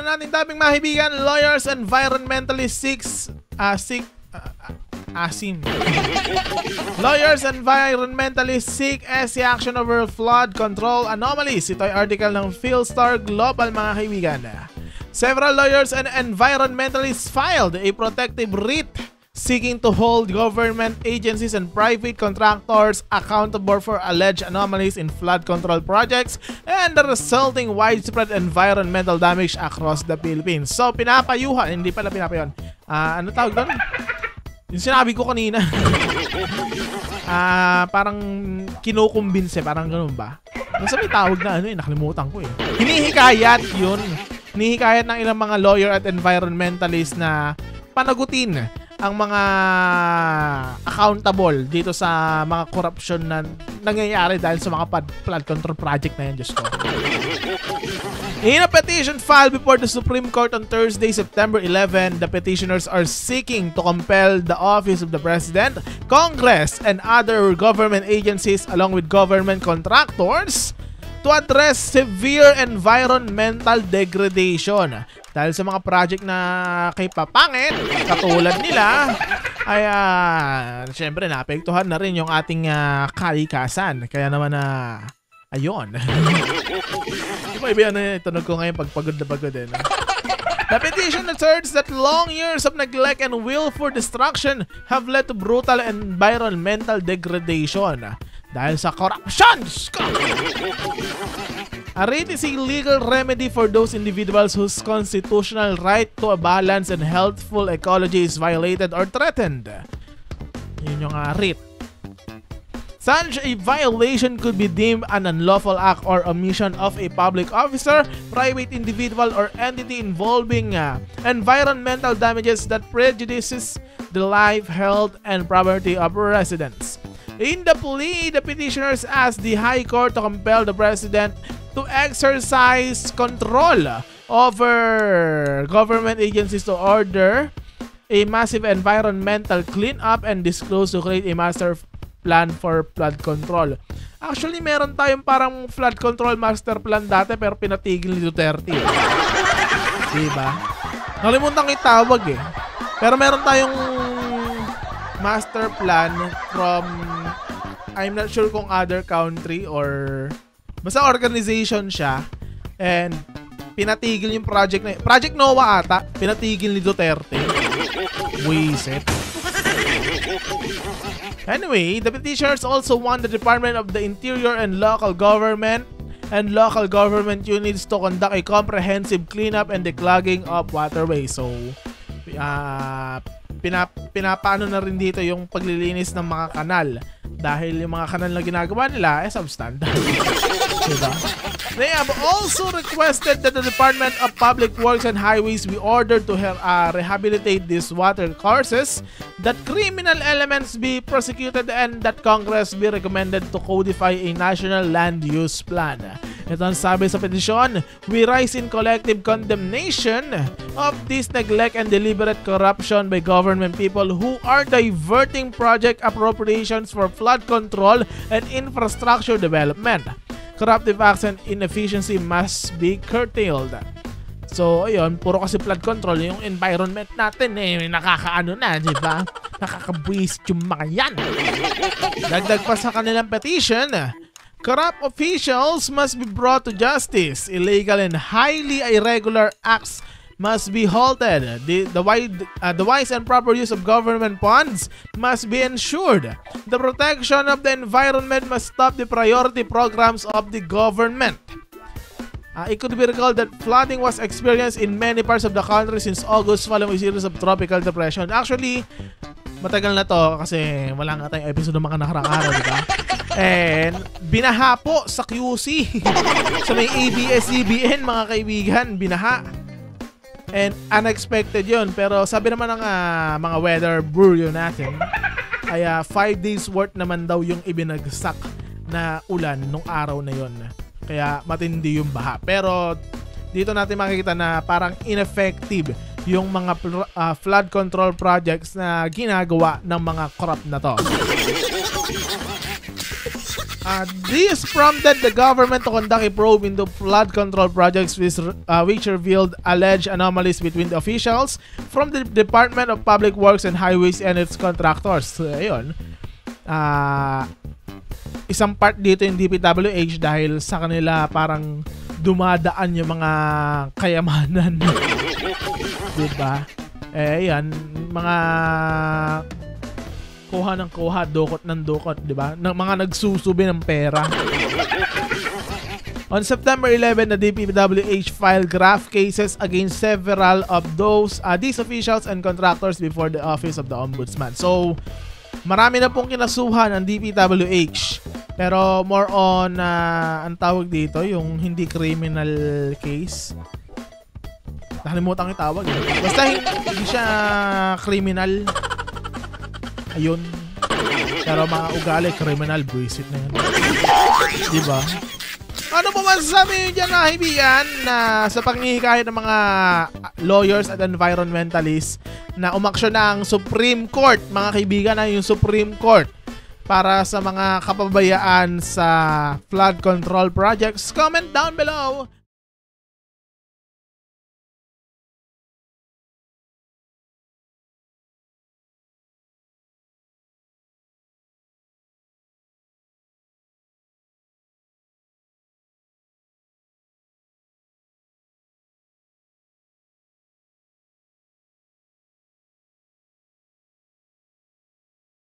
natin tabing mga kaibigan, lawyers environmentalists Lawyers environmentalists seek SC action over flood control anomalies. Ito ay article ng Philstar Global mga kaibigan. Several lawyers and environmentalists filed a protective writ seeking to hold government agencies and private contractors accountable for alleged anomalies in flood control projects and the resulting widespread environmental damage across the Philippines. So pinapayuhan, hindi pala pinapayuhan. Ano tawag doon? Yung sinabi ko kanina. Parang kinukumbinse, parang ganun ba? Basta may tawag na nakalimutan ko eh. Hinihikayat yun. Hinihikayat ng ilang mga lawyer at environmentalist na panagutin ang mga accountable dito sa mga corruption na nangyayari dahil sa mga flood control project na yan, Diyos ko. In a petition filed before the Supreme Court on Thursday, September 11, the petitioners are seeking to compel the Office of the President, Congress, and other government agencies along with government contractors to address severe environmental degradation. Dahil sa mga project na kay papangit, katulad nila, ay syempre naapektuhan na rin yung ating kalikasan. Kaya naman ayun. Diba iba na tunog ko ngayon pagpagod na pagod eh. No? The petition asserts that long years of neglect and willful destruction have led to brutal environmental degradation. Dahil sa corruption! A writ is a legal remedy for those individuals whose constitutional right to a balanced and healthful ecology is violated or threatened. Yun yung writ. Such a violation could be deemed an unlawful act or omission of a public officer, private individual, or entity involving environmental damages that prejudices the life, health, and property of residents. In the plea, the petitioners asked the High Court to compel the President to exercise control over government agencies to order a massive environmental cleanup and disclose to create a master plan for flood control. Actually, meron tayong parang flood control master plan dati pero pinatigil ni Duterte. Diba? Nakalimutan ko yung tawag eh. Pero meron tayong master plan from, I'm not sure kung other country or basta organization siya, and pinatigil yung project na Project Noah ata, pinatigil ni Duterte. Wisit. Anyway, the petitioners also want the Department of the Interior and local government units to conduct a comprehensive cleanup and declogging of waterways. So, pinapaano na rin dito yung paglilinis ng mga kanal dahil yung mga kanal na ginagawa nila ay substandard. Diba? They have also requested that the Department of Public Works and Highways be ordered to rehabilitate these water courses, that criminal elements be prosecuted, and that Congress be recommended to codify a national land use plan. Ito ang sabi sa petisyon, we rise in collective condemnation of this neglect and deliberate corruption by government people who are diverting project appropriations for flood control and infrastructure development. Corruptive acts and inefficiency must be curtailed. So, ayun, puro kasi flood control yung environment natin eh. Nakakaano na, di ba? Nakakabwisit yung mga yan. Dagdag pa sa kanilang petition, corrupt officials must be brought to justice. Illegal and highly irregular acts must be halted. The wise and proper use of government funds must be ensured. The protection of the environment must stop the priority programs of the government. It could be recalled that flooding was experienced in many parts of the country since August following a series of tropical depression. Actually, matagal na to kasi wala nga tayong episode ng mga nakarang araw, diba? And binaha po sa QC. Sa may ABS-CBN, mga kaibigan, binaha. And unexpected yun. Pero sabi naman ng mga weather bureau natin ay 5 days worth naman daw yung ibinagsak na ulan nung araw na yun. Kaya matindi yung baha. Pero dito natin makikita na parang ineffective yung mga flood control projects na ginagawa ng mga corrupt na to. This prompted the government to conduct a probe into flood control projects which revealed alleged anomalies between the officials from the Department of Public Works and Highways and its contractors. So, ayun. Isang part dito yung DPWH dahil sa kanila parang dumadaan yung mga kayamanan. Diba? Yan. Mga kuha ng kuha, dukot ng dukot, di ba? Mga nagsusubi ng pera. On September 11, the DPWH filed graft cases against several of these officials and contractors before the Office of the Ombudsman. So, marami na pong kinasuhan ang DPWH. Pero more on, ang tawag dito, yung hindi criminal case. Nakalimutan ko yung tawag. Basta hindi siya criminal. Ayun. Pero mga ugali, criminal, buisit na yun. Diba? Ano po masasabi nyo dyan na kaibigan na sa panghihikayat ng mga lawyers at environmentalists na umaksyon na ang Supreme Court, mga kaibigan, na yung Supreme Court para sa mga kapabayaan sa flood control projects? Comment down below.